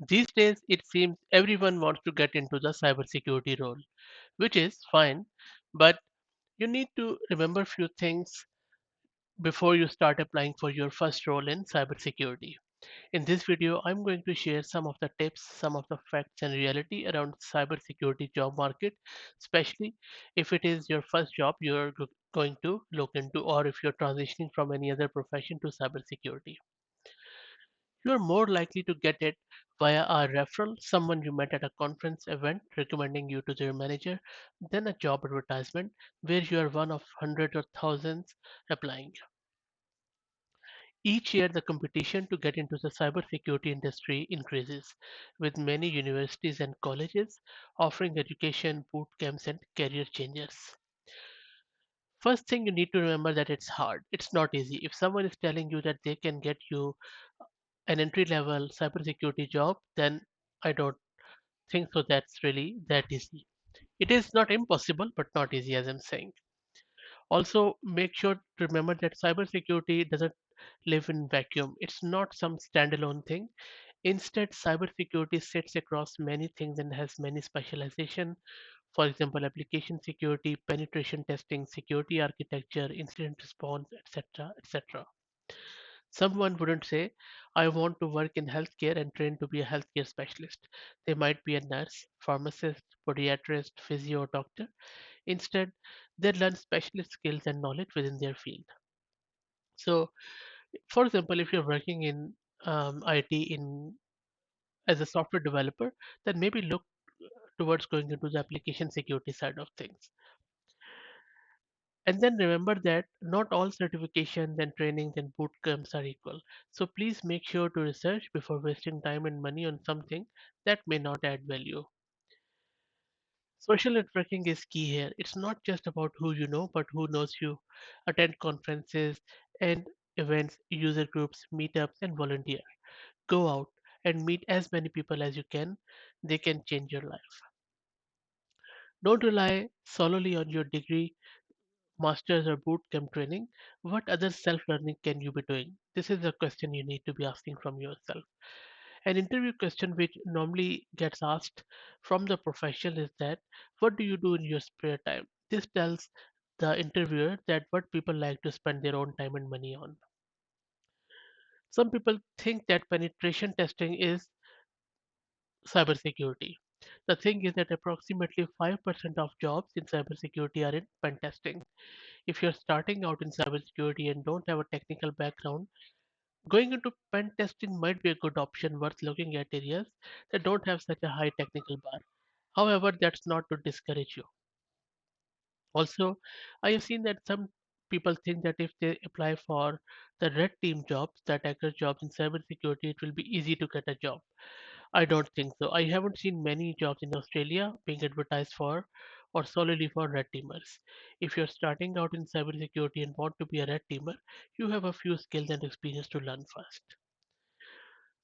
These days, it seems everyone wants to get into the cybersecurity role, which is fine, but you need to remember a few things before you start applying for your first role in cybersecurity. In this video, I'm going to share some of the tips, some of the facts and reality around cybersecurity job market, especially if it is your first job you're going to look into or if you're transitioning from any other profession to cybersecurity. You're more likely to get it via a referral, someone you met at a conference event recommending you to their manager, than a job advertisement where you are one of hundreds or thousands applying. Each year, the competition to get into the cybersecurity industry increases, with many universities and colleges offering education, boot camps, and career changes. First thing you need to remember that it's hard. It's not easy. If someone is telling you that they can get you an entry level cybersecurity job, then I don't think so that's really that easy. It is not impossible, but not easy as I'm saying. Also, make sure to remember that cybersecurity doesn't live in vacuum. It's not some standalone thing. Instead, cybersecurity sits across many things and has many specialization. For example, application security, penetration testing, security architecture, incident response, etc., etc. Someone wouldn't say, I want to work in healthcare and train to be a healthcare specialist. They might be a nurse, pharmacist, podiatrist, physio, or doctor. Instead, they learn specialist skills and knowledge within their field. So, for example, if you're working in IT as a software developer, then maybe look towards going into the application security side of things. And then remember that not all certifications and trainings and boot camps are equal. So please make sure to research before wasting time and money on something that may not add value. Social networking is key here. It's not just about who you know, but who knows you. Attend conferences and events, user groups, meetups, and volunteer. Go out and meet as many people as you can. They can change your life. Don't rely solely on your degree, master's, or boot camp training. What other self learning can you be doing? This is a question you need to be asking from yourself. An interview question which normally gets asked from the professional is that what do you do in your spare time? This tells the interviewer that what people like to spend their own time and money on. Some people think that penetration testing is cybersecurity. The thing is that approximately 5% of jobs in cybersecurity are in pen testing. If you're starting out in cybersecurity and don't have a technical background, going into pen testing might be a good option worth looking at areas that don't have such a high technical bar. However, that's not to discourage you. Also, I have seen that some people think that if they apply for the red team jobs, that hacker jobs in cybersecurity, it will be easy to get a job. I don't think so. I haven't seen many jobs in Australia being advertised for or solely for red teamers. If you're starting out in cybersecurity and want to be a red teamer, you have a few skills and experience to learn first.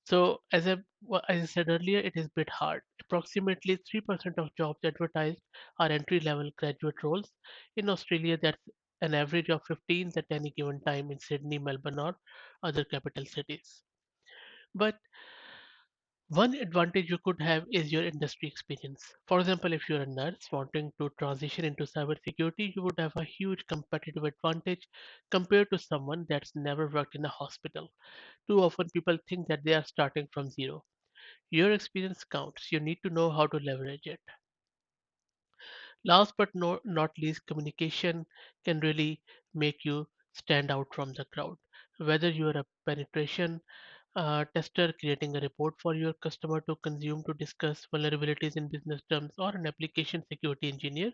So, as I said earlier, it is a bit hard. Approximately 3% of jobs advertised are entry level graduate roles. In Australia, that's an average of 15 at any given time in Sydney, Melbourne, or other capital cities. But one advantage you could have is your industry experience. For example, if you're a nurse wanting to transition into cybersecurity, you would have a huge competitive advantage compared to someone that's never worked in a hospital. Too often, people think that they are starting from zero. Your experience counts. You need to know how to leverage it. Last but not least, communication can really make you stand out from the crowd. Whether you are a penetration tester creating a report for your customer to consume to discuss vulnerabilities in business terms, or an application security engineer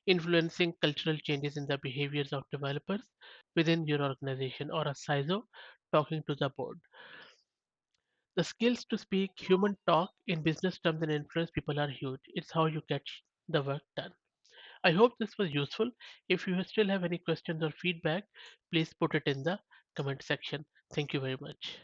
influencing cultural changes in the behaviors of developers within your organization, or a CISO talking to the board. The skills to speak human talk in business terms and influence people are huge. It's how you get the work done. I hope this was useful. If you still have any questions or feedback, please put it in the comment section. Thank you very much.